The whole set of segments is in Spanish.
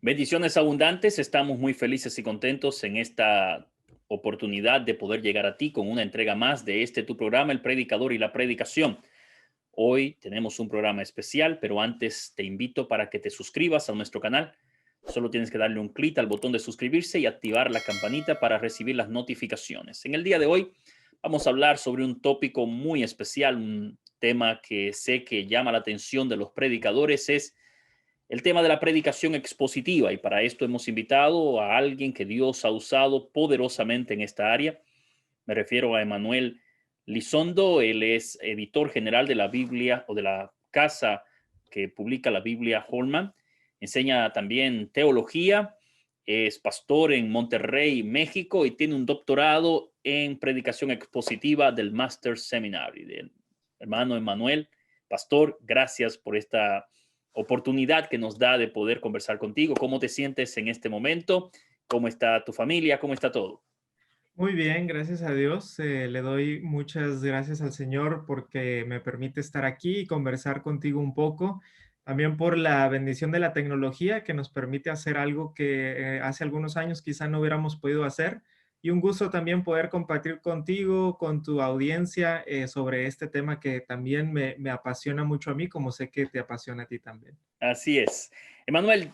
Bendiciones abundantes, estamos muy felices y contentos en esta oportunidad de poder llegar a ti con una entrega más de este tu programa, El Predicador y la Predicación. Hoy tenemos un programa especial, pero antes te invito para que te suscribas a nuestro canal. Solo tienes que darle un clic al botón de suscribirse y activar la campanita para recibir las notificaciones. En el día de hoy vamos a hablar sobre un tópico muy especial, un tema que sé que llama la atención de los predicadores, es el tema de la predicación expositiva, y para esto hemos invitado a alguien que Dios ha usado poderosamente en esta área. Me refiero a Emanuel Lizondo. Él es editor general de la Biblia o de la casa que publica la Biblia Holman. Enseña también teología, es pastor en Monterrey, México, y tiene un doctorado en predicación expositiva del Master Seminary. Hermano Emanuel, pastor, gracias por esta oportunidad que nos da de poder conversar contigo. ¿Cómo te sientes en este momento? ¿Cómo está tu familia? ¿Cómo está todo? Muy bien, gracias a Dios. Le doy muchas gracias al Señor porque me permite estar aquí y conversar contigo un poco. También por la bendición de la tecnología que nos permite hacer algo que hace algunos años quizá no hubiéramos podido hacer. Y un gusto también poder compartir contigo, con tu audiencia, sobre este tema que también me apasiona mucho a mí, como sé que te apasiona a ti también. Así es. Emanuel,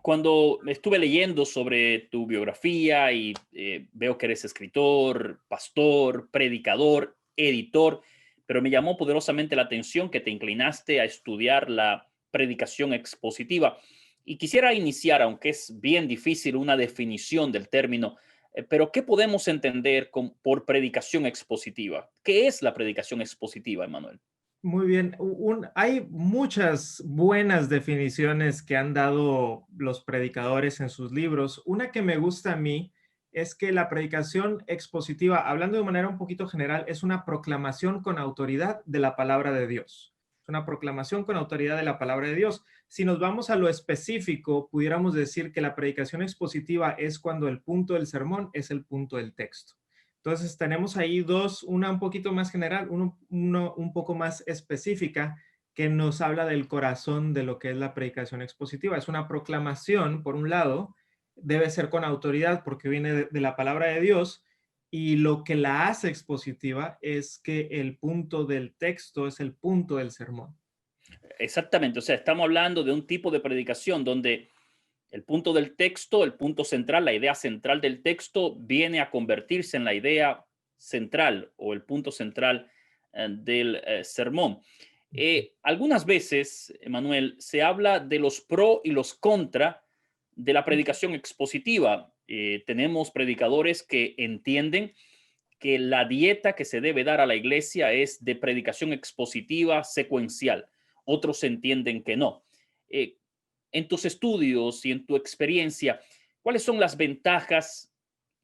cuando estuve leyendo sobre tu biografía y veo que eres escritor, pastor, predicador, editor, pero me llamó poderosamente la atención que te inclinaste a estudiar la predicación expositiva. Y quisiera iniciar, aunque es bien difícil, una definición del término, pero ¿qué podemos entender por predicación expositiva? ¿Qué es la predicación expositiva, Emanuel? Muy bien. Hay muchas buenas definiciones que han dado los predicadores en sus libros. Una que me gusta a mí es que la predicación expositiva, hablando de manera un poquito general, es una proclamación con autoridad de la palabra de Dios. Es una proclamación con autoridad de la palabra de Dios. Si nos vamos a lo específico, pudiéramos decir que la predicación expositiva es cuando el punto del sermón es el punto del texto. Entonces tenemos ahí dos, una un poquito más general, uno un poco más específica, que nos habla del corazón de lo que es la predicación expositiva. Es una proclamación, por un lado, debe ser con autoridad porque viene de la palabra de Dios, y lo que la hace expositiva es que el punto del texto es el punto del sermón. Exactamente, o sea, estamos hablando de un tipo de predicación donde el punto del texto, el punto central, la idea central del texto viene a convertirse en la idea central o el punto central del sermón. Algunas veces, Emanuel, se habla de los pro y los contra de la predicación expositiva. Tenemos predicadores que entienden que la dieta que se debe dar a la iglesia es de predicación expositiva secuencial. Otros entienden que no. Eh, en tus estudios y en tu experiencia, ¿cuáles son las ventajas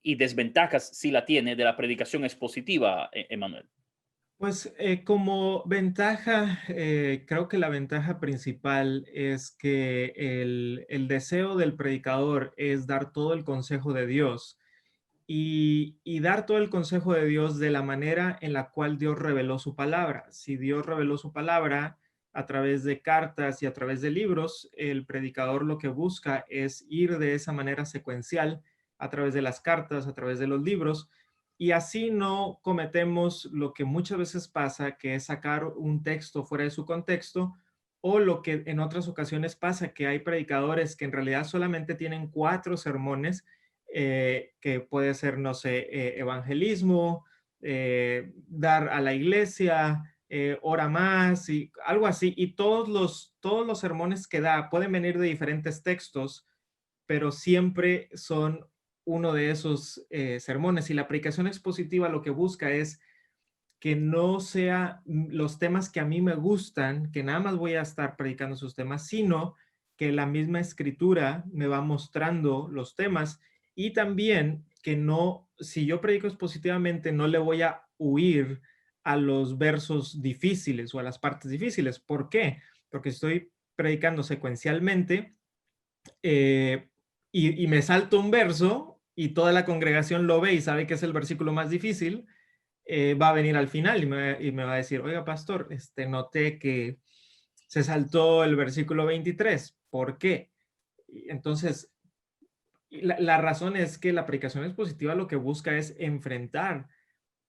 y desventajas, si la tiene, de la predicación expositiva, Emanuel? Pues como ventaja, creo que la ventaja principal es que el deseo del predicador es dar todo el consejo de Dios y dar todo el consejo de Dios de la manera en la cual Dios reveló su palabra. Si Dios reveló su palabra a través de cartas y a través de libros, el predicador lo que busca es ir de esa manera secuencial a través de las cartas, a través de los libros, y así no cometemos lo que muchas veces pasa, que es sacar un texto fuera de su contexto, o lo que en otras ocasiones pasa, que hay predicadores que en realidad solamente tienen 4 sermones, que puede ser, no sé, evangelismo, dar a la iglesia, ora más y algo así. Y todos los sermones que da pueden venir de diferentes textos, pero siempre son uno de esos sermones. Y la predicación expositiva lo que busca es que no sea los temas que a mí me gustan, que nada más voy a estar predicando esos temas, sino que la misma escritura me va mostrando los temas, y también que no, si yo predico expositivamente, no le voy a huir a los versos difíciles o a las partes difíciles. ¿Por qué? Porque estoy predicando secuencialmente, eh, y me salto un verso y toda la congregación lo ve y sabe que es el versículo más difícil. Va a venir al final y me va a decir, oiga, pastor, noté que se saltó el versículo 23. ¿Por qué? Entonces, Y la razón es que la predicación expositiva lo que busca es enfrentar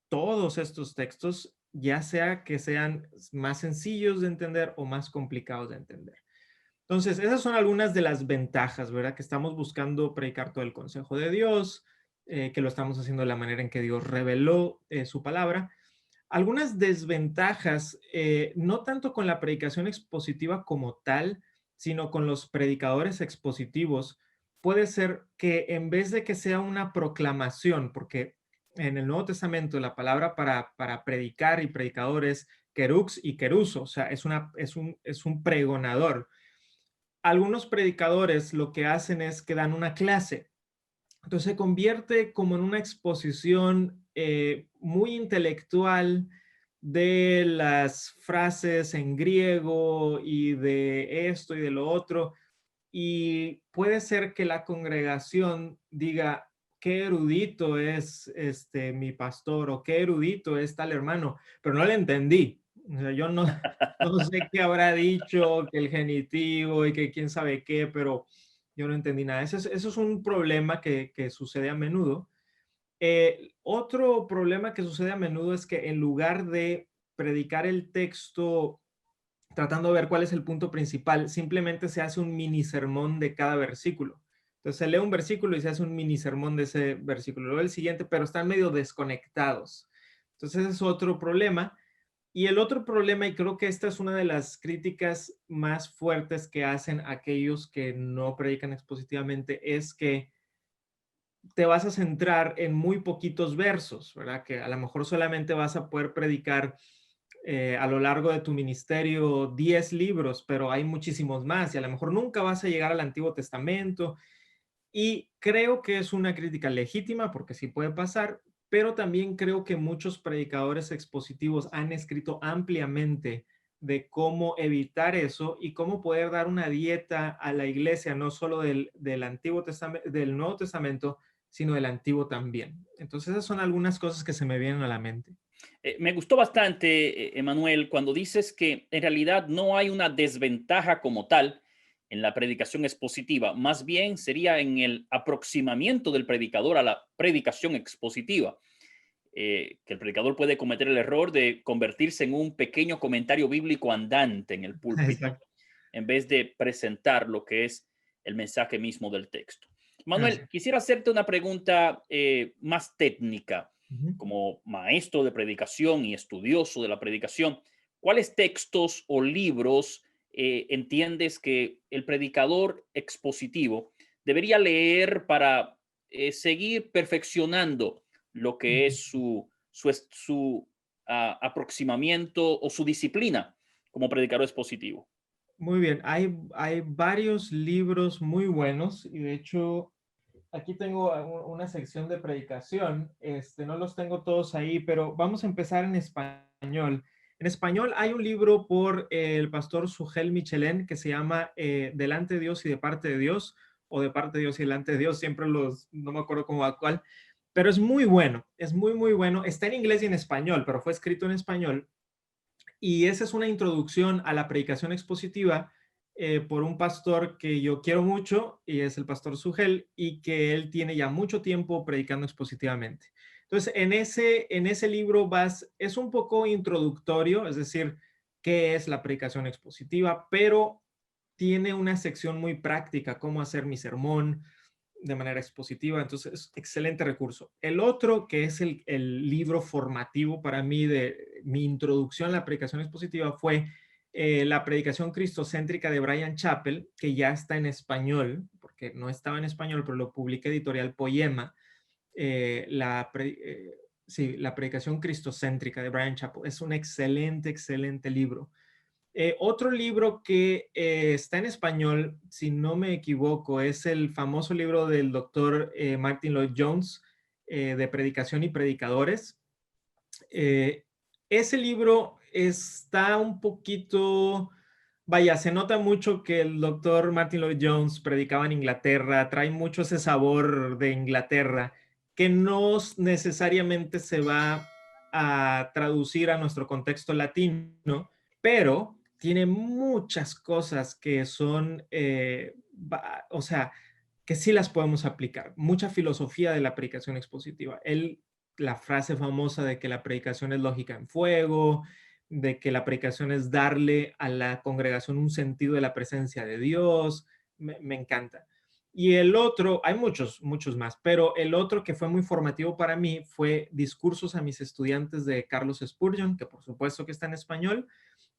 todos estos textos, ya sea que sean más sencillos de entender o más complicados de entender. Entonces, esas son algunas de las ventajas, ¿verdad? Que estamos buscando predicar todo el consejo de Dios, que lo estamos haciendo de la manera en que Dios reveló su palabra. Algunas desventajas, no tanto con la predicación expositiva como tal, sino con los predicadores expositivos, puede ser que en vez de que sea una proclamación, porque en el Nuevo Testamento la palabra para predicar y predicador es kerux y keruso, o sea, es un pregonador. Algunos predicadores lo que hacen es que dan una clase. Entonces se convierte como en una exposición muy intelectual de las frases en griego y de esto y de lo otro. Y puede ser que la congregación diga, qué erudito es mi pastor o qué erudito es tal hermano, pero no le entendí. O sea, yo no, no sé qué habrá dicho, que el genitivo y que quién sabe qué, pero yo no entendí nada. Eso es un problema que sucede a menudo. Otro problema que sucede a menudo es que en lugar de predicar el texto tratando de ver cuál es el punto principal, simplemente se hace un mini sermón de cada versículo. Entonces se lee un versículo y se hace un mini sermón de ese versículo, luego el siguiente, pero están medio desconectados. Entonces ese es otro problema. Y el otro problema, y creo que esta es una de las críticas más fuertes que hacen aquellos que no predican expositivamente, es que te vas a centrar en muy poquitos versos, ¿verdad? Que a lo mejor solamente vas a poder predicar a lo largo de tu ministerio 10 libros, pero hay muchísimos más y a lo mejor nunca vas a llegar al Antiguo Testamento. Y creo que es una crítica legítima porque sí puede pasar, pero también creo que muchos predicadores expositivos han escrito ampliamente de cómo evitar eso y cómo poder dar una dieta a la iglesia, no solo del Antiguo Testamento, del Nuevo Testamento, sino del Antiguo también. Entonces esas son algunas cosas que se me vienen a la mente. Me gustó bastante, Emanuel, cuando dices que en realidad no hay una desventaja como tal en la predicación expositiva, más bien sería en el aproximamiento del predicador a la predicación expositiva, que el predicador puede cometer el error de convertirse en un pequeño comentario bíblico andante en el púlpito, Exacto. en vez de presentar lo que es el mensaje mismo del texto. Así. Manuel, quisiera hacerte una pregunta más técnica Ujú. como maestro de predicación y estudioso de la predicación. ¿Cuáles textos o libros entiendes que el predicador expositivo debería leer para seguir perfeccionando lo que Ujú. es su aproximamiento o su disciplina como predicador expositivo? Muy bien, hay varios libros muy buenos y de hecho aquí tengo una sección de predicación, no los tengo todos ahí, pero vamos a empezar en español. En español hay un libro por el pastor Sugel Michelén que se llama Delante de Dios y de parte de Dios, o de parte de Dios y delante de Dios, siempre no me acuerdo cómo va cuál, pero es muy bueno, es muy, muy bueno. Está en inglés y en español, pero fue escrito en español. Y esa es una introducción a la predicación expositiva por un pastor que yo quiero mucho y es el pastor Sugel y que él tiene ya mucho tiempo predicando expositivamente. Entonces, en ese libro es un poco introductorio, es decir, qué es la predicación expositiva, pero tiene una sección muy práctica, cómo hacer mi sermón, de manera expositiva, entonces es excelente recurso. El otro, que es el libro formativo para mí de mi introducción a la predicación expositiva, fue la predicación cristocéntrica de Bryan Chapell, que ya está en español, porque no estaba en español, pero lo publica Editorial Poema, sí, la predicación cristocéntrica de Bryan Chapell. Es un excelente, excelente libro. Otro libro que está en español, si no me equivoco, es el famoso libro del doctor Martin Lloyd Jones, de Predicación y Predicadores. Eh, Ese libro está un poquito, vaya, se nota mucho que el doctor Martin Lloyd Jones predicaba en Inglaterra, trae mucho ese sabor de Inglaterra, que no necesariamente se va a traducir a nuestro contexto latino, pero tiene muchas cosas que son, o sea, que sí las podemos aplicar. Mucha filosofía de la predicación expositiva. La frase famosa de que la predicación es lógica en fuego, de que la predicación es darle a la congregación un sentido de la presencia de Dios, me encanta. Y el otro, hay muchos, muchos más, pero el otro que fue muy formativo para mí fue Discursos a mis estudiantes de Carlos Spurgeon, que por supuesto que está en español.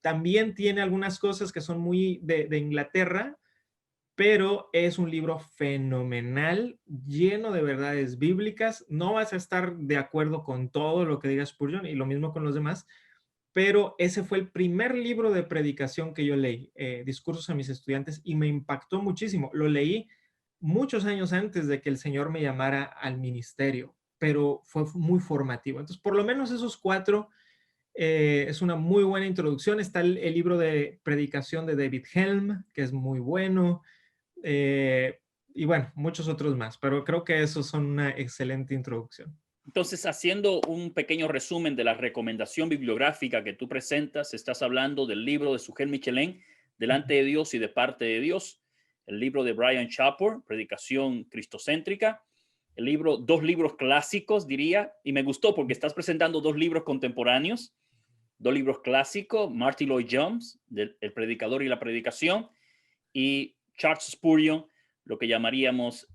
También tiene algunas cosas que son muy de Inglaterra, pero es un libro fenomenal, lleno de verdades bíblicas. No vas a estar de acuerdo con todo lo que diga Spurgeon y lo mismo con los demás, pero ese fue el primer libro de predicación que yo leí, Discursos a mis estudiantes, y me impactó muchísimo. Lo leí muchos años antes de que el Señor me llamara al ministerio, pero fue muy formativo. Entonces, por lo menos esos cuatro es una muy buena introducción. Está el libro de predicación de David Helm, que es muy bueno. eh, y bueno, muchos otros más, pero creo que esos son una excelente introducción. Entonces, haciendo un pequeño resumen de la recomendación bibliográfica que tú presentas, estás hablando del libro de Sugel Michelén, Delante de Dios y de parte de Dios, el libro de Brian Chappell, Predicación Cristocéntrica, el libro, dos libros clásicos, diría, y me gustó porque estás presentando dos libros contemporáneos, dos libros clásicos, Martin Lloyd Jones, El Predicador y la Predicación, y Charles Spurgeon, lo que llamaríamos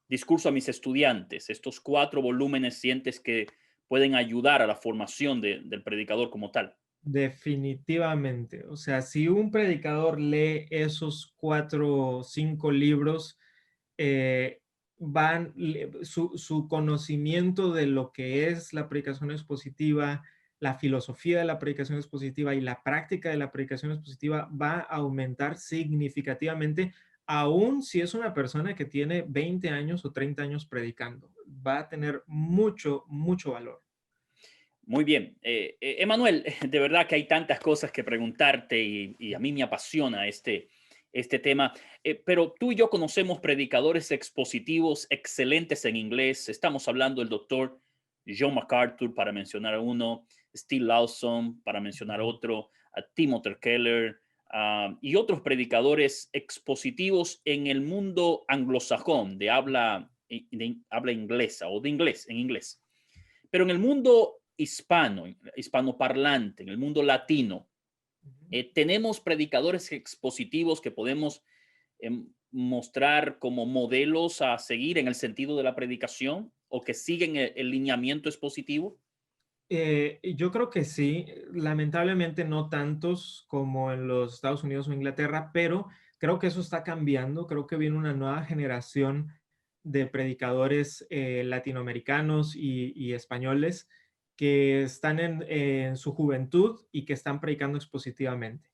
Discurso a mis estudiantes. Estos 4 volúmenes sientes que pueden ayudar a la formación del predicador como tal. Definitivamente. O sea, si un predicador lee esos 4 o 5 libros, eh, su conocimiento de lo que es la predicación expositiva, la filosofía de la predicación expositiva y la práctica de la predicación expositiva va a aumentar significativamente, aun si es una persona que tiene 20 años o 30 años predicando. Va a tener mucho, mucho valor. Muy bien. Emanuel, de verdad que hay tantas cosas que preguntarte y a mí me apasiona este tema, pero tú y yo conocemos predicadores expositivos excelentes en inglés. Estamos hablando del doctor John MacArthur, para mencionar a uno, Steve Lawson, para mencionar otro, a Timothy Keller, y otros predicadores expositivos en el mundo anglosajón de habla inglesa o de inglés, en inglés. Pero en el mundo hispanoparlante, en el mundo latino, tenemos predicadores expositivos que podemos mostrar como modelos a seguir en el sentido de la predicación o que siguen el lineamiento expositivo. Yo creo que sí, lamentablemente no tantos como en los Estados Unidos o Inglaterra, pero creo que eso está cambiando. Creo que viene una nueva generación de predicadores latinoamericanos y españoles que están en su juventud y que están predicando expositivamente.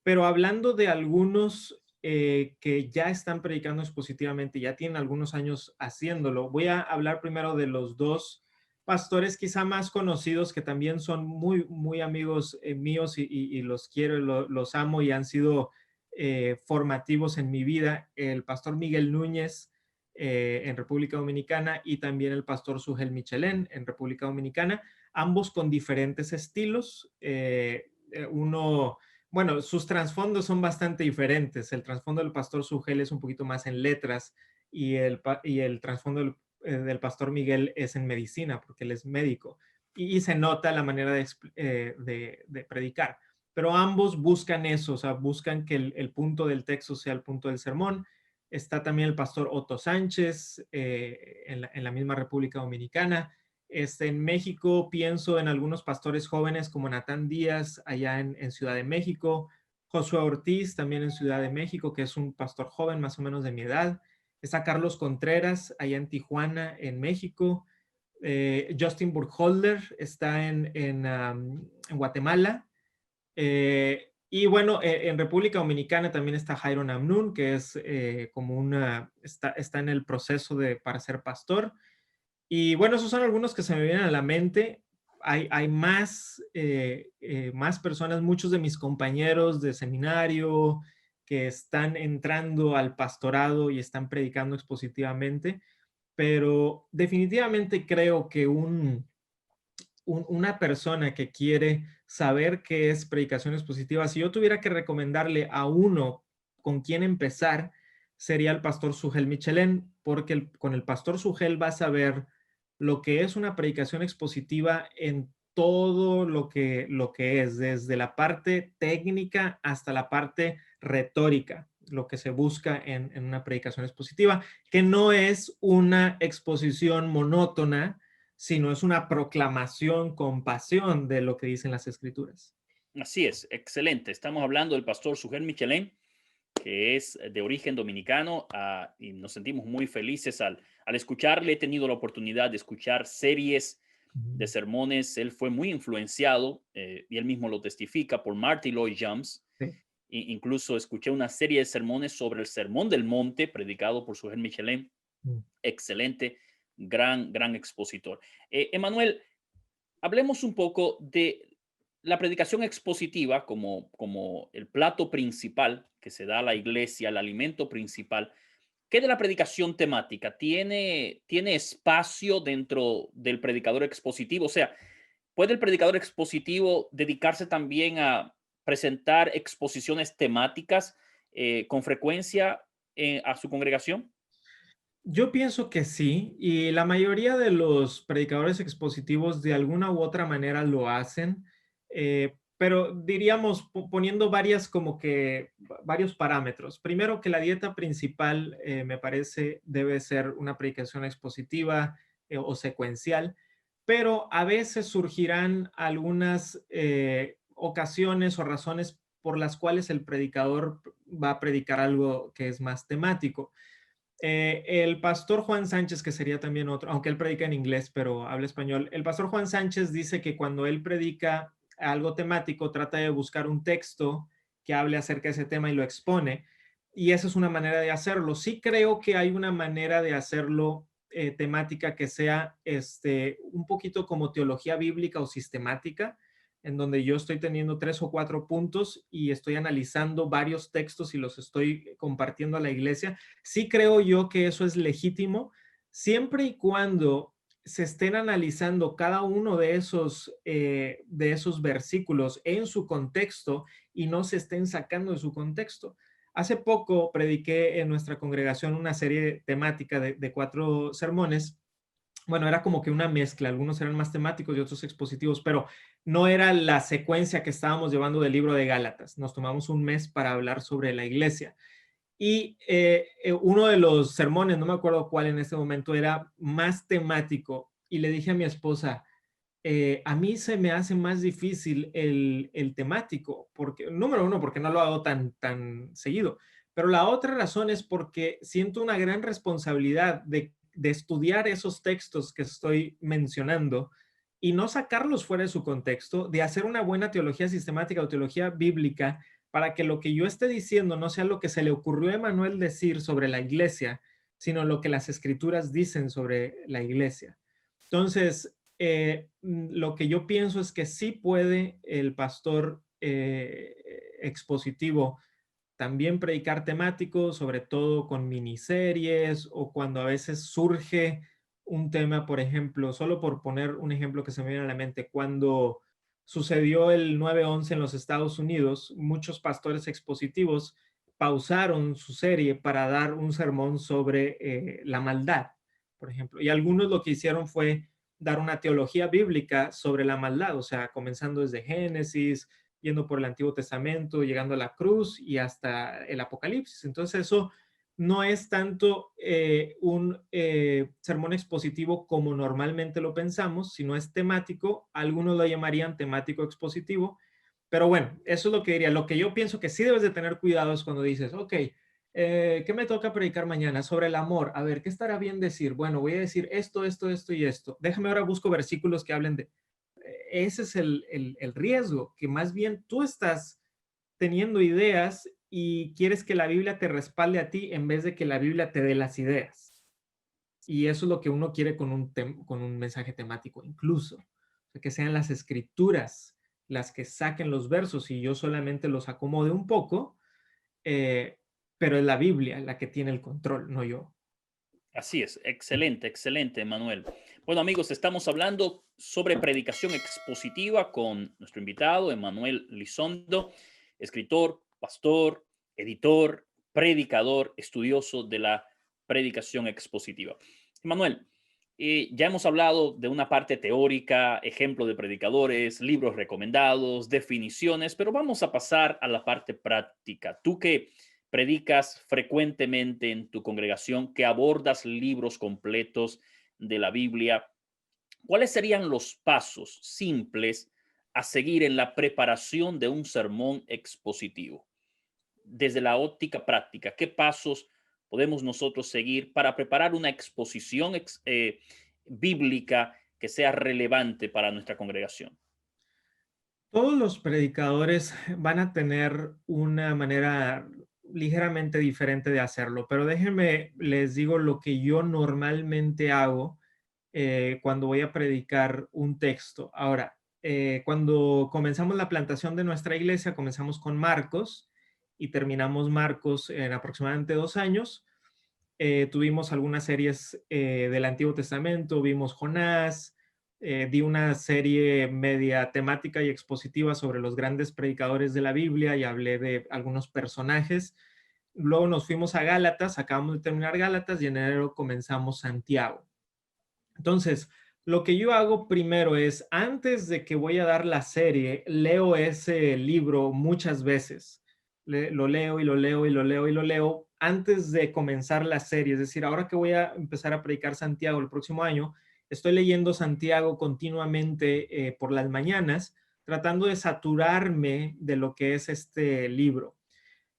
Pero hablando de algunos que ya están predicando expositivamente, ya tienen algunos años haciéndolo, voy a hablar primero de los dos pastores quizá más conocidos que también son muy, muy amigos míos y los quiero, los amo y han sido formativos en mi vida. El pastor Miguel Núñez en República Dominicana y también el pastor Sugel Michelén en República Dominicana, ambos con diferentes estilos. Uno, bueno, sus trasfondos son bastante diferentes. El trasfondo del pastor Sugel es un poquito más en letras y el trasfondo del pastor Miguel es en medicina, porque él es médico, y se nota la manera de predicar. Pero ambos buscan eso, o sea, buscan que el punto del texto sea el punto del sermón. Está también el pastor Otto Sánchez en la misma República Dominicana. En México pienso en algunos pastores jóvenes como Natán Díaz allá en Ciudad de México, Josué Ortiz también en Ciudad de México, que es un pastor joven más o menos de mi edad. Está Carlos Contreras allá en Tijuana, en México. Justin Burkholder está en Guatemala. Y bueno, en República Dominicana también está Jairo Namnun, que es está en el proceso para ser pastor. Y bueno, esos son algunos que se me vienen a la mente. Hay más personas, muchos de mis compañeros de seminario que están entrando al pastorado y están predicando expositivamente, pero definitivamente creo que una persona que quiere saber qué es predicación expositiva, si yo tuviera que recomendarle a uno con quién empezar, sería el pastor Sugel Michelén, porque con el pastor Sugel vas a ver lo que es una predicación expositiva en todo lo que es, desde la parte técnica hasta la parte retórica, lo que se busca en una predicación expositiva, que no es una exposición monótona, sino es una proclamación con pasión de lo que dicen las escrituras. Así es, excelente. Estamos hablando del pastor Sugel Michelén, que es de origen dominicano, y nos sentimos muy felices al escucharle. He tenido la oportunidad de escuchar series de Ujú. sermones. Él fue muy influenciado, y él mismo lo testifica, por Marty Lloyd Jones. Sí. Incluso escuché una serie de sermones sobre el Sermón del Monte, predicado por Sugel Michelén. Mm. Excelente, gran expositor. Emanuel, hablemos un poco de la predicación expositiva como el plato principal que se da a la iglesia, el alimento principal. ¿Qué de la predicación temática? ¿Tiene espacio dentro del predicador expositivo? O sea, ¿puede el predicador expositivo dedicarse también a presentar exposiciones temáticas con frecuencia a su congregación? Yo pienso que sí, y la mayoría de los predicadores expositivos de alguna u otra manera lo hacen, pero diríamos poniendo varias como que varios parámetros. Primero que la dieta principal me parece debe ser una predicación expositiva o secuencial, pero a veces surgirán algunas ocasiones o razones por las cuales el predicador va a predicar algo que es más temático. El pastor Juan Sánchez, que sería también otro, aunque él predica en inglés, pero habla español, el pastor Juan Sánchez dice que cuando él predica algo temático, trata de buscar un texto que hable acerca de ese tema y lo expone. Y esa es una manera de hacerlo. Sí creo que hay una manera de hacerlo temática que sea un poquito como teología bíblica o sistemática, en donde yo estoy teniendo 3 o 4 puntos y estoy analizando varios textos y los estoy compartiendo a la iglesia. Sí creo yo que eso es legítimo, siempre y cuando se estén analizando cada uno de esos versículos en su contexto y no se estén sacando de su contexto. Hace poco prediqué en nuestra congregación una serie temática de 4 sermones. Bueno, era como que una mezcla, algunos eran más temáticos y otros expositivos, pero no era la secuencia que estábamos llevando del libro de Gálatas. Nos tomamos un mes para hablar sobre la iglesia. Y uno de los sermones, no me acuerdo cuál en este momento, era más temático. Y le dije a mi esposa, a mí se me hace más difícil el temático, porque, número uno, porque no lo hago tan seguido. Pero la otra razón es porque siento una gran responsabilidad de estudiar esos textos que estoy mencionando y no sacarlos fuera de su contexto, de hacer una buena teología sistemática o teología bíblica para que lo que yo esté diciendo no sea lo que se le ocurrió a Emanuel decir sobre la iglesia, sino lo que las escrituras dicen sobre la iglesia. Entonces, lo que yo pienso es que sí puede el pastor expositivo también predicar temático, sobre todo con miniseries o cuando a veces surge un tema, por ejemplo, solo por poner un ejemplo que se me viene a la mente, cuando sucedió el 9/11 en los Estados Unidos, muchos pastores expositivos pausaron su serie para dar un sermón sobre la maldad, por ejemplo, y algunos lo que hicieron fue dar una teología bíblica sobre la maldad, o sea, comenzando desde Génesis, yendo por el Antiguo Testamento, llegando a la cruz y hasta el Apocalipsis. Entonces eso no es tanto un sermón expositivo como normalmente lo pensamos, sino es temático. Algunos lo llamarían temático expositivo, pero bueno, eso es lo que diría. Lo que yo pienso que sí debes de tener cuidado es cuando dices, ok, ¿qué me toca predicar mañana? Sobre el amor. A ver, ¿qué estará bien decir? Bueno, voy a decir esto y esto. Déjame ahora busco versículos que hablen de ese es el riesgo, que más bien tú estás teniendo ideas y quieres que la Biblia te respalde a ti en vez de que la Biblia te dé las ideas. Y eso es lo que uno quiere con un mensaje temático, incluso. O sea, que sean las escrituras las que saquen los versos y yo solamente los acomode un poco, eh, pero es la Biblia la que tiene el control, no yo. Así es, excelente, Manuel. Bueno, amigos, estamos hablando sobre predicación expositiva con nuestro invitado, Emanuel Lizondo, escritor, pastor, editor, predicador, estudioso de la predicación expositiva. Manuel, ya hemos hablado de una parte teórica, ejemplo de predicadores, libros recomendados, definiciones, pero vamos a pasar a la parte práctica. Tú que predicas frecuentemente en tu congregación, que abordas libros completos de la Biblia, ¿cuáles serían los pasos simples a seguir en la preparación de un sermón expositivo? Desde la óptica práctica, ¿qué pasos podemos nosotros seguir para preparar una exposición bíblica que sea relevante para nuestra congregación? Todos los predicadores van a tener una manera ligeramente diferente de hacerlo, pero déjenme, les digo lo que yo normalmente hago cuando voy a predicar un texto. Ahora, cuando comenzamos la plantación de nuestra iglesia, comenzamos con Marcos y terminamos Marcos en aproximadamente 2 años. Tuvimos algunas series del Antiguo Testamento, vimos Jonás, di una serie media temática y expositiva sobre los grandes predicadores de la Biblia y hablé de algunos personajes. Luego nos fuimos a Gálatas, acabamos de terminar Gálatas y en enero comenzamos Santiago. Entonces, lo que yo hago primero es, antes de que voy a dar la serie, leo ese libro muchas veces. Lo leo y lo leo y lo leo y lo leo antes de comenzar la serie. Es decir, ahora que voy a empezar a predicar Santiago el próximo año, estoy leyendo Santiago continuamente por las mañanas, tratando de saturarme de lo que es este libro.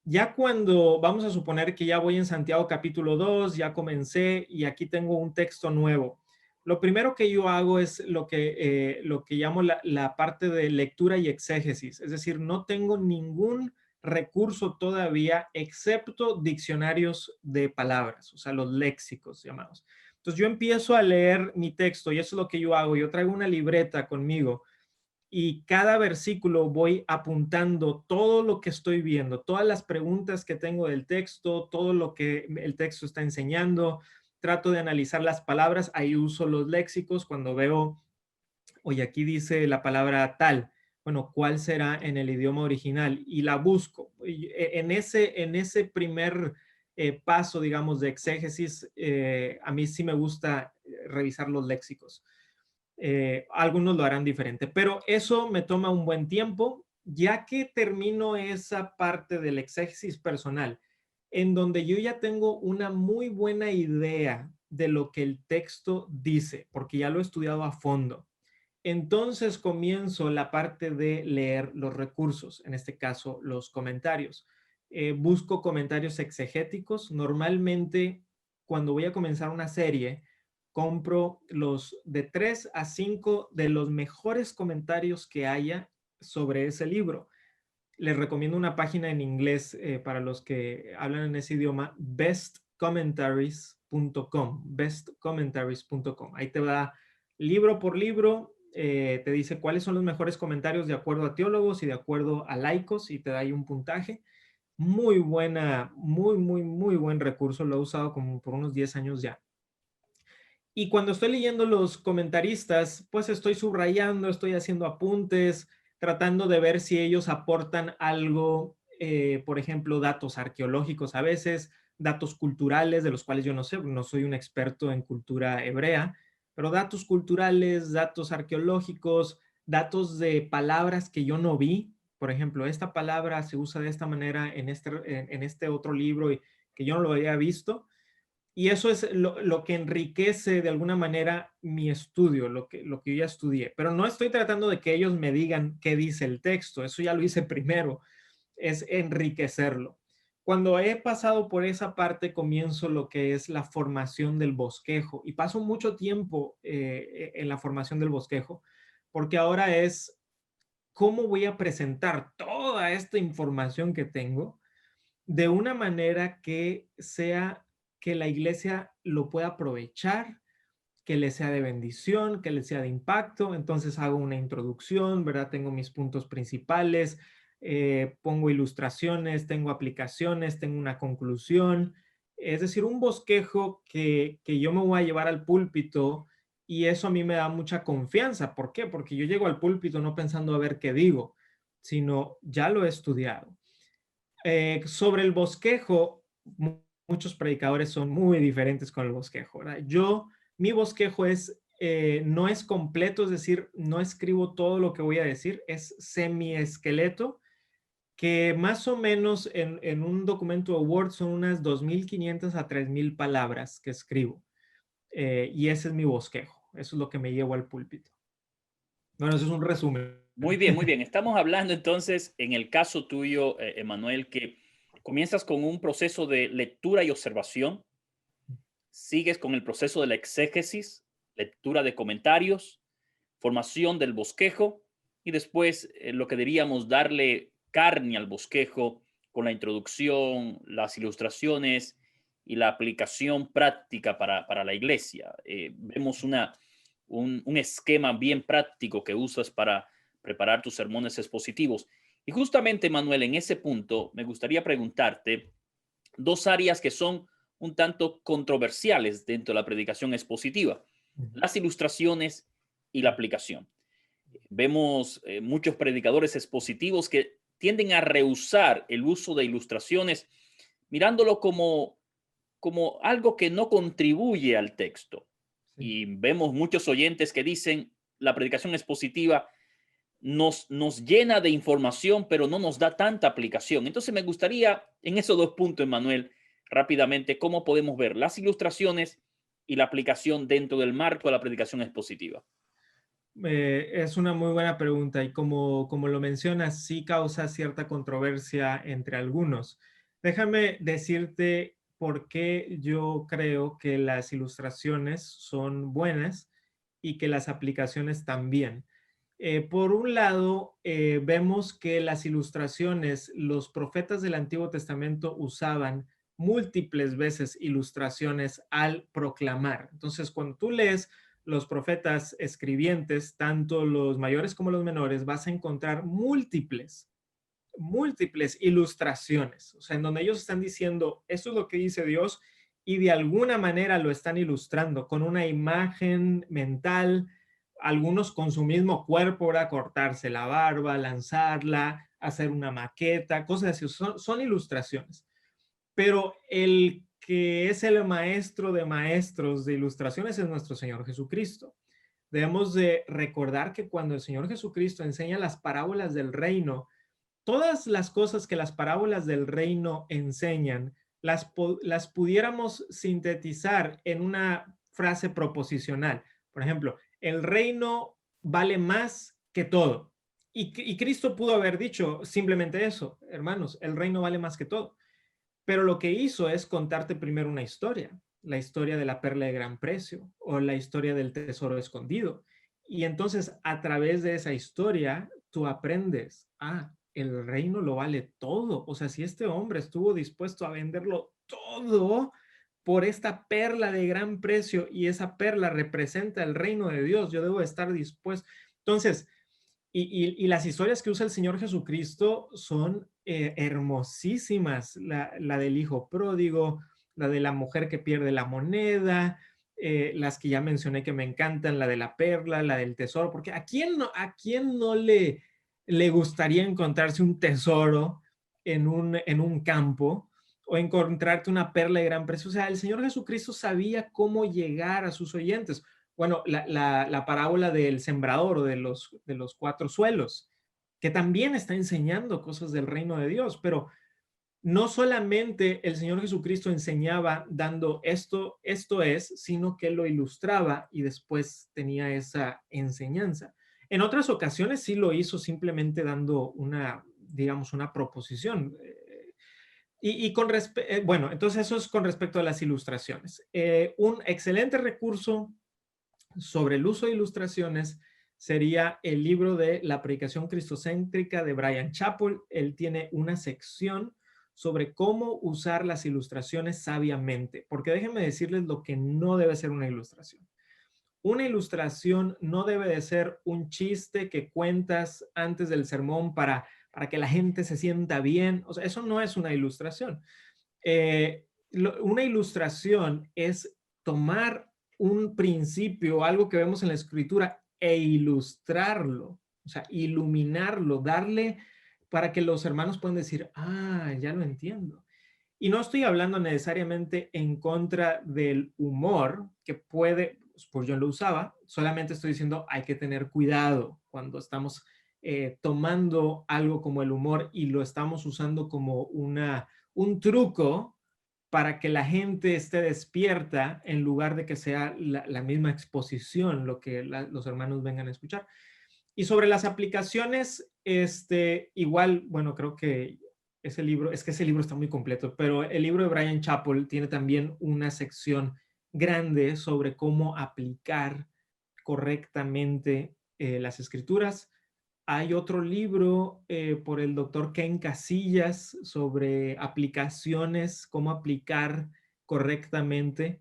Ya cuando vamos a suponer que ya voy en Santiago capítulo 2, ya comencé y aquí tengo un texto nuevo. Lo primero que yo hago es lo que llamo la parte de lectura y exégesis. Es decir, no tengo ningún recurso todavía excepto diccionarios de palabras, o sea, los léxicos llamados. Entonces yo empiezo a leer mi texto y eso es lo que yo hago. Yo traigo una libreta conmigo y cada versículo voy apuntando todo lo que estoy viendo, todas las preguntas que tengo del texto, todo lo que el texto está enseñando. Trato de analizar las palabras, ahí uso los léxicos cuando veo, oye, aquí dice la palabra tal, bueno, ¿cuál será en el idioma original? Y la busco. En ese primer paso, digamos, de exégesis, a mí sí me gusta revisar los léxicos. Algunos lo harán diferente, pero eso me toma un buen tiempo, ya que termino esa parte del exégesis personal, en donde yo ya tengo una muy buena idea de lo que el texto dice, porque ya lo he estudiado a fondo. Entonces comienzo la parte de leer los recursos, en este caso los comentarios. Busco comentarios exegéticos. Normalmente, cuando voy a comenzar una serie, compro los de 3 a 5 de los mejores comentarios que haya sobre ese libro. Les recomiendo una página en inglés para los que hablan en ese idioma, bestcommentaries.com. Ahí te va libro por libro, te dice cuáles son los mejores comentarios de acuerdo a teólogos y de acuerdo a laicos y te da ahí un puntaje. Muy buena, muy buen recurso. Lo he usado como por unos 10 años ya. Y cuando estoy leyendo los comentaristas, pues estoy subrayando, estoy haciendo apuntes, tratando de ver si ellos aportan algo, por ejemplo, datos arqueológicos a veces, datos culturales de los cuales yo no sé, no soy un experto en cultura hebrea, pero datos culturales, datos arqueológicos, datos de palabras que yo no vi. Por ejemplo, esta palabra se usa de esta manera en este otro libro y que yo no lo había visto. Y eso es lo que enriquece de alguna manera mi estudio, lo que yo ya estudié. Pero no estoy tratando de que ellos me digan qué dice el texto, eso ya lo hice primero, es enriquecerlo. Cuando he pasado por esa parte, comienzo lo que es la formación del bosquejo y paso mucho tiempo en la formación del bosquejo, porque ahora es cómo voy a presentar toda esta información que tengo de una manera que sea que la iglesia lo pueda aprovechar, que le sea de bendición, que le sea de impacto. Entonces hago una introducción, ¿verdad? Tengo mis puntos principales, pongo ilustraciones, tengo aplicaciones, tengo una conclusión. Es decir, un bosquejo que yo me voy a llevar al púlpito y eso a mí me da mucha confianza. ¿Por qué? Porque yo llego al púlpito no pensando a ver qué digo, sino ya lo he estudiado. Sobre el bosquejo, muchos predicadores son muy diferentes con el bosquejo, ¿verdad? Mi bosquejo no es completo, es decir, no escribo todo lo que voy a decir, es semi-esqueleto, que más o menos en un documento de Word son unas 2.500 a 3.000 palabras que escribo. Y ese es mi bosquejo. Eso es lo que me llevo al púlpito. Bueno, eso es un resumen. Muy bien, muy bien. Estamos hablando entonces, en el caso tuyo, Emanuel, que comienzas con un proceso de lectura y observación, sigues con el proceso de la exégesis, lectura de comentarios, formación del bosquejo y después lo que diríamos darle carne al bosquejo con la introducción, las ilustraciones y la aplicación práctica para la iglesia. Vemos un esquema bien práctico que usas para preparar tus sermones expositivos. Y justamente, Manuel, en ese punto me gustaría preguntarte dos áreas que son un tanto controversiales dentro de la predicación expositiva: las ilustraciones y la aplicación. Vemos muchos predicadores expositivos que tienden a rehusar el uso de ilustraciones, mirándolo como algo que no contribuye al texto. Sí. Y vemos muchos oyentes que dicen la predicación expositiva nos llena de información, pero no nos da tanta aplicación. Entonces me gustaría, en esos dos puntos, Manuel, rápidamente, cómo podemos ver las ilustraciones y la aplicación dentro del marco de la predicación expositiva. Es una muy buena pregunta y como lo mencionas, sí causa cierta controversia entre algunos. Déjame decirte por qué yo creo que las ilustraciones son buenas y que las aplicaciones también. Por un lado, vemos que las ilustraciones, los profetas del Antiguo Testamento usaban múltiples veces ilustraciones al proclamar. Entonces, cuando tú lees los profetas escribientes, tanto los mayores como los menores, vas a encontrar múltiples ilustraciones, o sea, en donde ellos están diciendo, esto es lo que dice Dios, y de alguna manera lo están ilustrando con una imagen mental, algunos con su mismo cuerpo, para cortarse la barba, lanzarla, hacer una maqueta, cosas así, son ilustraciones. Pero el que es el maestro de maestros de ilustraciones es nuestro Señor Jesucristo. Debemos de recordar que cuando el Señor Jesucristo enseña las parábolas del reino, todas las cosas que las parábolas del reino enseñan, las pudiéramos sintetizar en una frase proposicional. Por ejemplo, el reino vale más que todo. Y Cristo pudo haber dicho simplemente eso, hermanos, el reino vale más que todo. Pero lo que hizo es contarte primero una historia, la historia de la perla de gran precio o la historia del tesoro escondido. Y entonces a través de esa historia tú aprendes, el reino lo vale todo. O sea, si este hombre estuvo dispuesto a venderlo todo por esta perla de gran precio y esa perla representa el reino de Dios, yo debo estar dispuesto. Entonces, y las historias que usa el Señor Jesucristo son hermosísimas. La del hijo pródigo, la de la mujer que pierde la moneda, las que ya mencioné que me encantan, la de la perla, la del tesoro, porque a quién no le gustaría encontrarse un tesoro en un campo o encontrarte una perla de gran precio? O sea, el Señor Jesucristo sabía cómo llegar a sus oyentes. Bueno, la parábola del sembrador o de los cuatro suelos, que también está enseñando cosas del reino de Dios, pero no solamente el Señor Jesucristo enseñaba dando esto es, sino que lo ilustraba y después tenía esa enseñanza. En otras ocasiones sí lo hizo simplemente dando digamos, una proposición. Bueno, entonces eso es con respecto a las ilustraciones. Un excelente recurso sobre el uso de ilustraciones sería el libro de La predicación cristocéntrica de Bryan Chapell. Él tiene una sección sobre cómo usar las ilustraciones sabiamente, porque déjenme decirles lo que no debe ser una ilustración. Una ilustración no debe de ser un chiste que cuentas antes del sermón para que la gente se sienta bien. O sea, eso no es una ilustración. Una ilustración es tomar un principio, algo que vemos en la escritura, e ilustrarlo, o sea, iluminarlo, darle para que los hermanos puedan decir, ya lo entiendo. Y no estoy hablando necesariamente en contra del humor, que puede, Spurgeon lo usaba, solamente estoy diciendo hay que tener cuidado cuando estamos tomando algo como el humor y lo estamos usando como un truco para que la gente esté despierta en lugar de que sea la misma exposición lo que los hermanos vengan a escuchar. Y sobre las aplicaciones, igual, bueno, creo que ese libro, es que ese libro está muy completo, pero el libro de Bryan Chapell tiene también una sección grande sobre cómo aplicar correctamente las escrituras. Hay otro libro por el doctor Ken Casillas sobre aplicaciones, cómo aplicar correctamente.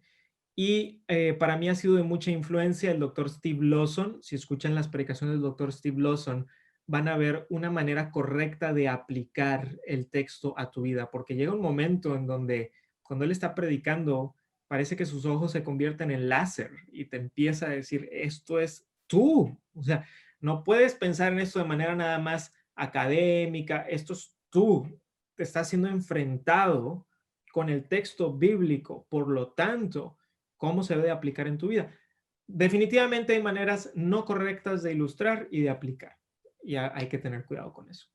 Y para mí ha sido de mucha influencia el doctor Steve Lawson. Si escuchan las predicaciones del doctor Steve Lawson, van a ver una manera correcta de aplicar el texto a tu vida, porque llega un momento en donde cuando él está predicando, parece que sus ojos se convierten en láser y te empieza a decir, esto es tú. O sea, no puedes pensar en esto de manera nada más académica, esto es tú. Te estás siendo enfrentado con el texto bíblico, por lo tanto, cómo se debe aplicar en tu vida. Definitivamente hay maneras no correctas de ilustrar y de aplicar. Y hay que tener cuidado con eso.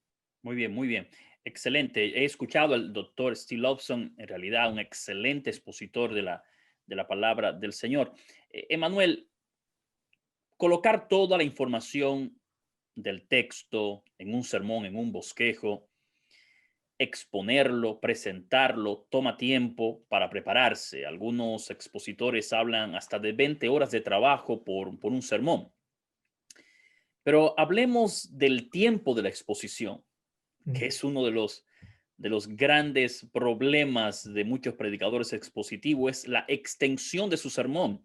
Muy bien, muy bien. Excelente. He escuchado al doctor Steve Lobson, en realidad un excelente expositor de la palabra del Señor. Emanuel, colocar toda la información del texto en un sermón, en un bosquejo, exponerlo, presentarlo, toma tiempo para prepararse. Algunos expositores hablan hasta de 20 horas de trabajo por un sermón. Pero hablemos del tiempo de la exposición, que es uno de los grandes problemas de muchos predicadores expositivos, es la extensión de su sermón.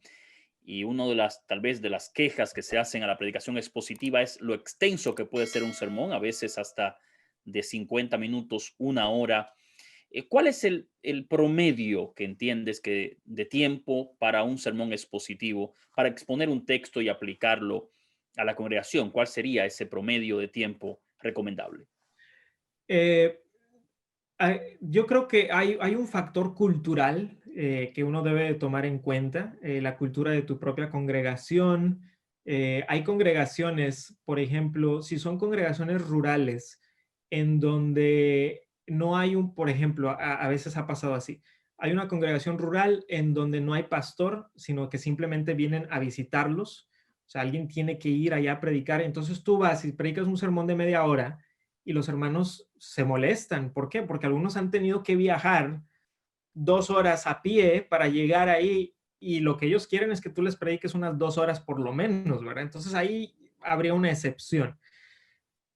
Y una de las, tal vez, de las quejas que se hacen a la predicación expositiva es lo extenso que puede ser un sermón, a veces hasta de 50 minutos, una hora. ¿Cuál es el promedio que entiendes que de tiempo para un sermón expositivo, para exponer un texto y aplicarlo a la congregación? ¿Cuál sería ese promedio de tiempo recomendable? Eh, yo creo que hay un factor cultural que uno debe de tomar en cuenta, la cultura de tu propia congregación. Hay congregaciones, por ejemplo, si son congregaciones rurales, en donde no hay por ejemplo, a veces ha pasado así. Hay una congregación rural en donde no hay pastor, sino que simplemente vienen a visitarlos. O sea, alguien tiene que ir allá a predicar. Entonces tú vas y predicas un sermón de media hora y los hermanos se molestan. ¿Por qué? Porque algunos han tenido que viajar 2 horas a pie para llegar ahí y lo que ellos quieren es que tú les prediques unas 2 horas por lo menos, ¿verdad? Entonces ahí habría una excepción.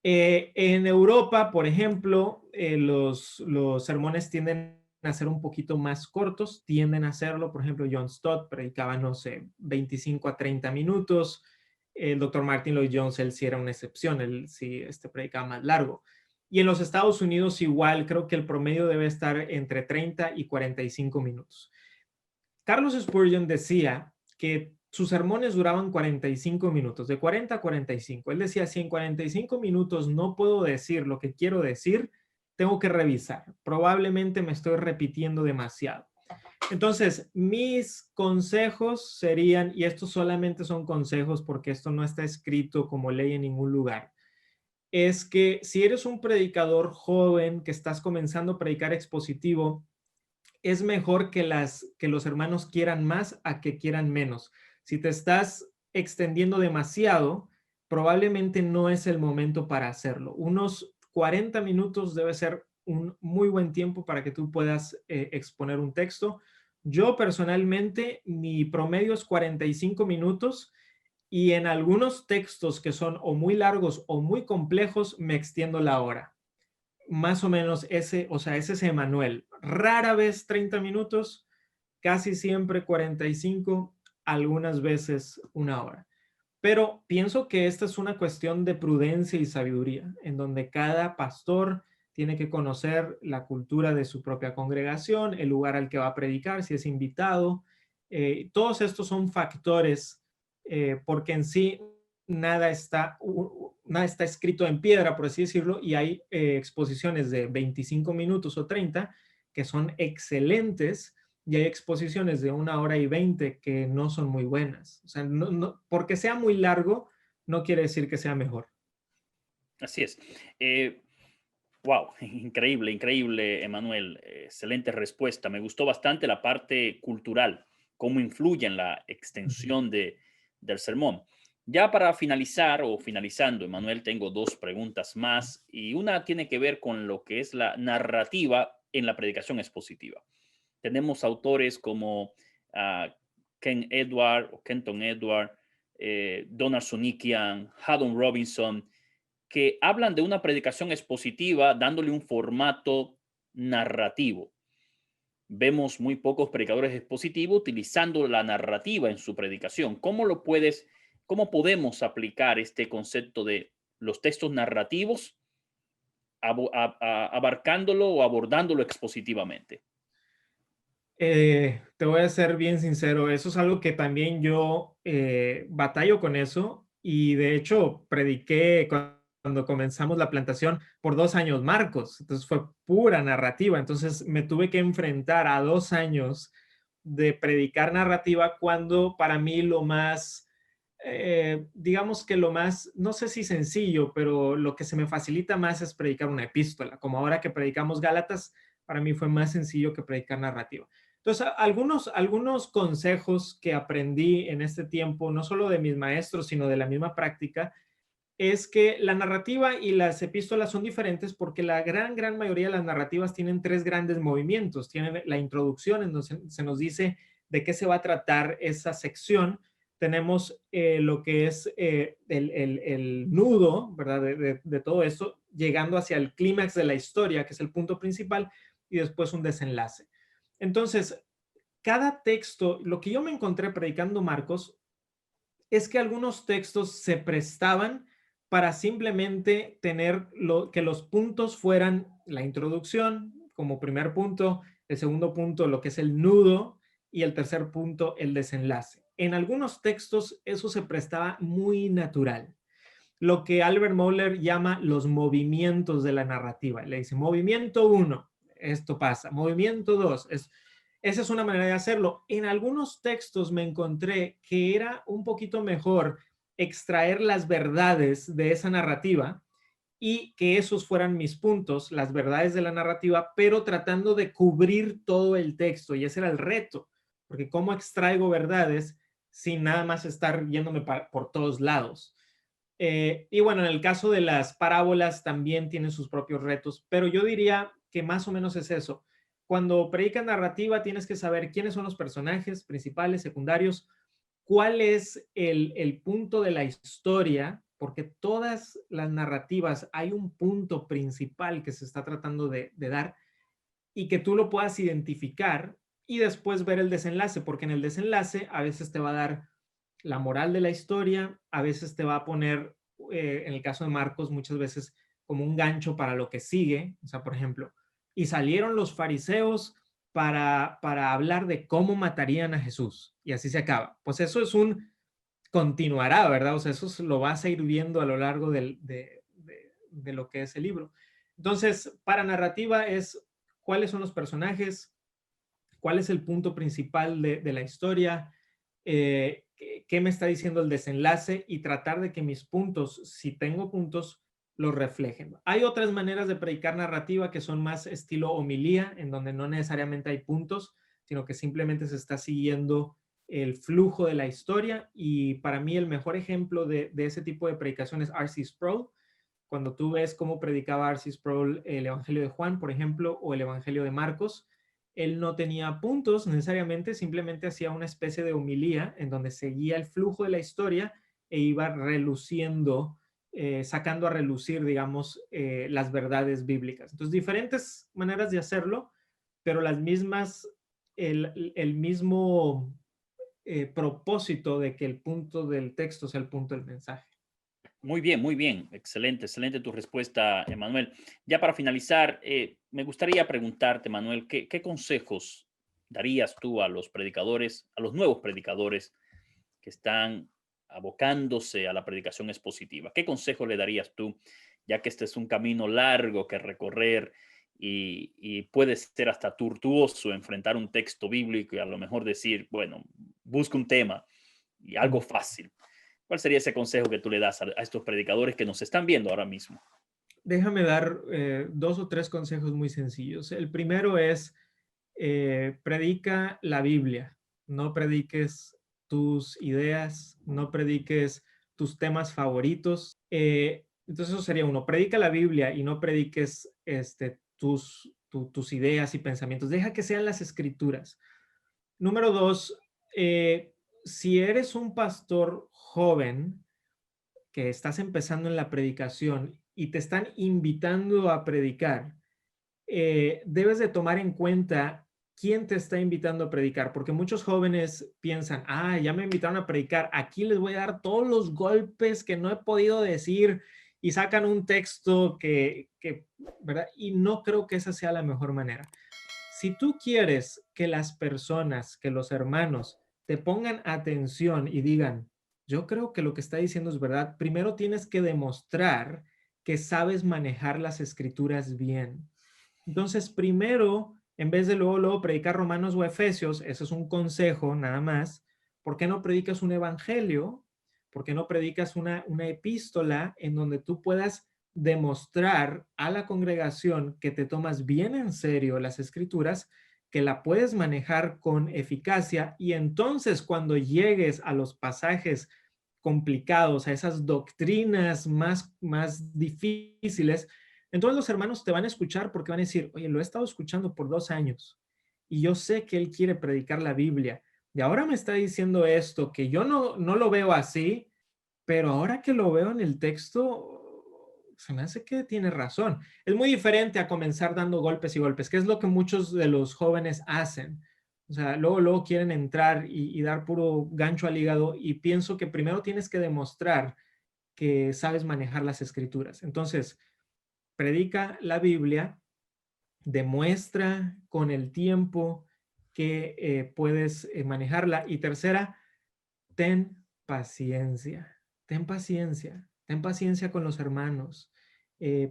En Europa, por ejemplo, los sermones tienden a ser un poquito más cortos, tienden a hacerlo, por ejemplo, John Stott predicaba, no sé, 25 a 30 minutos, el doctor Martin Lloyd Jones, él sí era una excepción, él sí predicaba más largo. Y en los Estados Unidos igual, creo que el promedio debe estar entre 30 y 45 minutos. Carlos Spurgeon decía que sus sermones duraban 45 minutos, de 40 a 45. Él decía, si en 45 minutos no puedo decir lo que quiero decir, tengo que revisar. Probablemente me estoy repitiendo demasiado. Entonces, mis consejos serían, y estos solamente son consejos porque esto no está escrito como ley en ningún lugar, es que si eres un predicador joven que estás comenzando a predicar expositivo, es mejor que los hermanos quieran más a que quieran menos. Si te estás extendiendo demasiado, probablemente no es el momento para hacerlo. Unos 40 minutos debe ser un muy buen tiempo para que tú puedas exponer un texto. Yo personalmente, mi promedio es 45 minutos y en algunos textos que son o muy largos o muy complejos, me extiendo la hora. Más o menos ese, o sea, ese es Emanuel. Rara vez 30 minutos, casi siempre 45, algunas veces una hora. Pero pienso que esta es una cuestión de prudencia y sabiduría, en donde cada pastor tiene que conocer la cultura de su propia congregación, el lugar al que va a predicar, si es invitado. Todos estos son factores, porque en sí nada nada está escrito en piedra, por así decirlo, y hay exposiciones de 25 minutos o 30 que son excelentes y hay exposiciones de 1 hora y 20 que no son muy buenas. O sea, porque sea muy largo, no quiere decir que sea mejor. Así es. Wow, increíble, increíble, Emanuel. Excelente respuesta. Me gustó bastante la parte cultural, cómo influye en la Ujú. extensión del sermón. Ya para finalizar o finalizando, Emanuel, tengo dos preguntas más y una tiene que ver con lo que es la narrativa en la predicación expositiva. Tenemos autores como ah, Ken Edward o Kenton Edward, Donald Sunikian, Haddon Robinson, que hablan de una predicación expositiva dándole un formato narrativo. Vemos muy pocos predicadores expositivos utilizando la narrativa en su predicación. ¿Cómo podemos aplicar este concepto de los textos narrativos abarcándolo o abordándolo expositivamente? Te voy a ser bien sincero, eso es algo que también yo batallo con eso y de hecho prediqué cuando comenzamos la plantación por 2 años Marcos, entonces fue pura narrativa, entonces me tuve que enfrentar a 2 años de predicar narrativa cuando para mí lo más, digamos que lo más, no sé si sencillo, pero lo que se me facilita más es predicar una epístola, como ahora que predicamos Gálatas, para mí fue más sencillo que predicar narrativa. Entonces, algunos consejos que aprendí en este tiempo, no solo de mis maestros, sino de la misma práctica, es que la narrativa y las epístolas son diferentes porque la gran mayoría de las narrativas tienen tres grandes movimientos. Tienen la introducción, en donde se nos dice de qué se va a tratar esa sección. Tenemos lo que es el nudo, ¿verdad? De todo esto, llegando hacia el clímax de la historia, que es el punto principal, y después un desenlace. Entonces, cada texto, lo que yo me encontré predicando Marcos, es que algunos textos se prestaban para simplemente tener que los puntos fueran la introducción como primer punto, el segundo punto lo que es el nudo y el tercer punto el desenlace. En algunos textos eso se prestaba muy natural, lo que Albert Mohler llama los movimientos de la narrativa. Le dice, movimiento 1, esto pasa. Movimiento 2, esa es una manera de hacerlo. En algunos textos me encontré que era un poquito mejor extraer las verdades de esa narrativa y que esos fueran mis puntos, las verdades de la narrativa, pero tratando de cubrir todo el texto. Y ese era el reto, porque ¿cómo extraigo verdades sin nada más estar yéndome por todos lados? Y bueno, en el caso de las parábolas también tienen sus propios retos, pero yo diría que más o menos es eso. Cuando predicas narrativa tienes que saber quiénes son los personajes principales, secundarios, cuál es el punto de la historia, porque todas las narrativas hay un punto principal que se está tratando de dar y que tú lo puedas identificar y después ver el desenlace, porque en el desenlace a veces te va a dar la moral de la historia, a veces te va a poner, en el caso de Marcos, muchas veces como un gancho para lo que sigue. O sea, por ejemplo, y salieron los fariseos para hablar de cómo matarían a Jesús. Y así se acaba. Pues eso es un continuará, ¿verdad? O sea, eso lo vas a ir viendo a lo largo de lo que es el libro. Entonces, para narrativa es cuáles son los personajes, cuál es el punto principal de la historia, qué me está diciendo el desenlace y tratar de que mis puntos, si tengo puntos, los reflejen. Hay otras maneras de predicar narrativa que son más estilo homilía, en donde no necesariamente hay puntos, sino que simplemente se está siguiendo el flujo de la historia. Y para mí el mejor ejemplo de ese tipo de predicación es R.C. Sproul. Cuando tú ves cómo predicaba R.C. Sproul el Evangelio de Juan, por ejemplo, o el Evangelio de Marcos, él no tenía puntos necesariamente, simplemente hacía una especie de homilía en donde seguía el flujo de la historia e iba reluciendo, sacando a relucir, digamos, las verdades bíblicas. Entonces, diferentes maneras de hacerlo, pero las mismas, el mismo propósito de que el punto del texto sea el punto del mensaje. Muy bien, muy bien. Excelente, excelente tu respuesta, Emanuel. Ya para finalizar, me gustaría preguntarte, Manuel, ¿qué consejos darías tú a los predicadores, a los nuevos predicadores que están abocándose a la predicación expositiva? ¿Qué consejo le darías tú, ya que este es un camino largo que recorrer y puede ser hasta tortuoso enfrentar un texto bíblico y a lo mejor decir, bueno, busca un tema y algo Mm. fácil. ¿Cuál sería ese consejo que tú le das a estos predicadores que nos están viendo ahora mismo? Déjame dar dos o tres consejos muy sencillos. El primero es, predica la Biblia, no prediques tus ideas, no prediques tus temas favoritos. Entonces eso sería uno, predica la Biblia y no prediques tus ideas y pensamientos. Deja que sean las escrituras. Número dos, si eres un pastor joven, que estás empezando en la predicación y te están invitando a predicar, debes de tomar en cuenta quién te está invitando a predicar, porque muchos jóvenes piensan, ah, ya me invitaron a predicar, aquí les voy a dar todos los golpes que no he podido decir y sacan un texto ¿verdad? Y no creo que esa sea la mejor manera. Si tú quieres que las personas, que los hermanos te pongan atención y digan, yo creo que lo que está diciendo es verdad, primero tienes que demostrar que sabes manejar las escrituras bien. Entonces, primero, en vez de luego predicar Romanos o Efesios, ese es un consejo nada más, ¿por qué no predicas un evangelio? ¿Por qué no predicas una epístola en donde tú puedas demostrar a la congregación que te tomas bien en serio las escrituras, que la puedes manejar con eficacia y entonces cuando llegues a los pasajes complicados, a esas doctrinas más difíciles, entonces los hermanos te van a escuchar porque van a decir, oye, lo he estado escuchando por 2 años y yo sé que él quiere predicar la Biblia y ahora me está diciendo esto que yo no lo veo así, pero ahora que lo veo en el texto, se me hace que tiene razón. Es muy diferente a comenzar dando golpes y golpes, que es lo que muchos de los jóvenes hacen. O sea, luego quieren entrar y dar puro gancho al hígado y pienso que primero tienes que demostrar que sabes manejar las escrituras. Entonces, predica la Biblia, demuestra con el tiempo que puedes manejarla. Y tercera, ten paciencia, ten paciencia con los hermanos,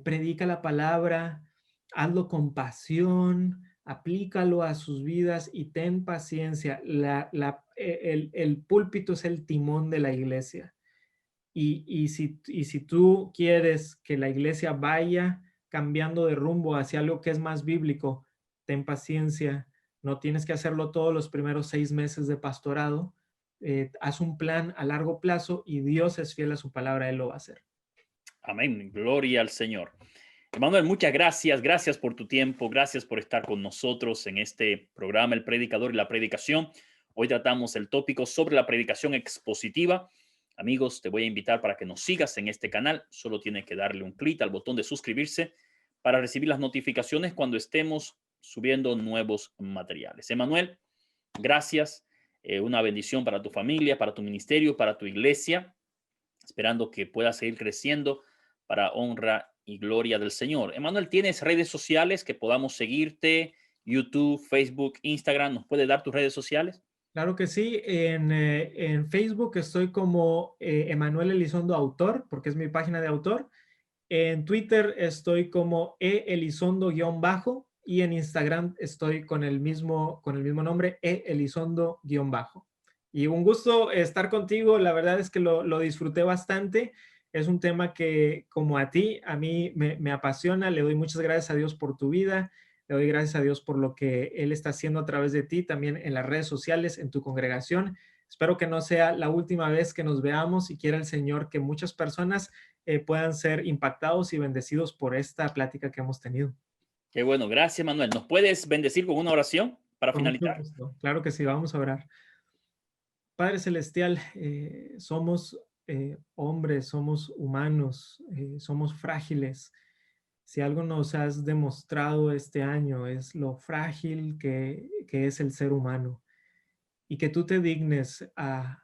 predica la palabra, hazlo con pasión, aplícalo a sus vidas y ten paciencia. El púlpito es el timón de la iglesia. Y si tú quieres que la iglesia vaya cambiando de rumbo hacia algo que es más bíblico, ten paciencia. No tienes que hacerlo todos los primeros 6 meses de pastorado. Haz un plan a largo plazo y Dios es fiel a su palabra, Él lo va a hacer. Amén. Gloria al Señor. Emanuel, muchas gracias. Gracias por tu tiempo. Gracias por estar con nosotros en este programa, El Predicador y la Predicación. Hoy tratamos el tópico sobre la predicación expositiva. Amigos, te voy a invitar para que nos sigas en este canal. Solo tienes que darle un clic al botón de suscribirse para recibir las notificaciones cuando estemos subiendo nuevos materiales. Emanuel, gracias. Una bendición para tu familia, para tu ministerio, para tu iglesia. Esperando que puedas seguir creciendo para honra y gloria del Señor. Emanuel, ¿tienes redes sociales que podamos seguirte? YouTube, Facebook, Instagram. ¿Nos puedes dar tus redes sociales? Claro que sí, en Facebook estoy como Emanuel Elizondo Autor, porque es mi página de autor. En Twitter estoy como eelizondo-bajo y en Instagram estoy con el mismo nombre, eelizondo-bajo. Y un gusto estar contigo, la verdad es que lo disfruté bastante. Es un tema que, como a ti, a mí me apasiona. Le doy muchas gracias a Dios por tu vida. Le doy gracias a Dios por lo que Él está haciendo a través de ti, también en las redes sociales, en tu congregación. Espero que no sea la última vez que nos veamos y quiera el Señor que muchas personas puedan ser impactados y bendecidos por esta plática que hemos tenido. Qué bueno, gracias, Manuel. ¿Nos puedes bendecir con una oración para Con mucho finalizar? gusto. Claro que sí, vamos a orar. Padre Celestial, somos hombres, somos humanos, somos frágiles. Si algo nos has demostrado este año es lo frágil que es el ser humano y que tú te dignes a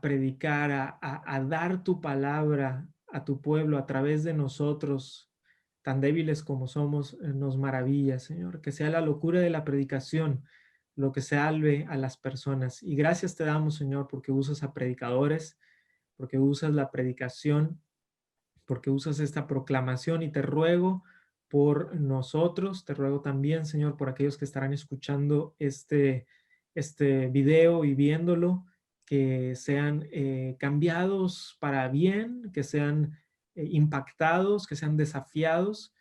predicar, a dar tu palabra a tu pueblo a través de nosotros, tan débiles como somos, nos maravilla, Señor. Que sea la locura de la predicación lo que salve a las personas. Y gracias te damos, Señor, porque usas a predicadores, porque usas la predicación, porque usas esta proclamación y te ruego por nosotros. Te ruego también, Señor, por aquellos que estarán escuchando este video y viéndolo, que sean cambiados para bien, que sean impactados, que sean desafiados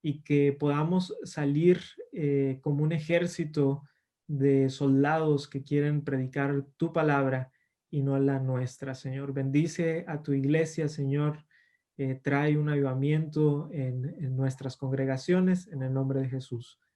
y que podamos salir como un ejército de soldados que quieren predicar tu palabra y no la nuestra, Señor. Bendice a tu iglesia, Señor. Trae un avivamiento en nuestras congregaciones, en el nombre de Jesús.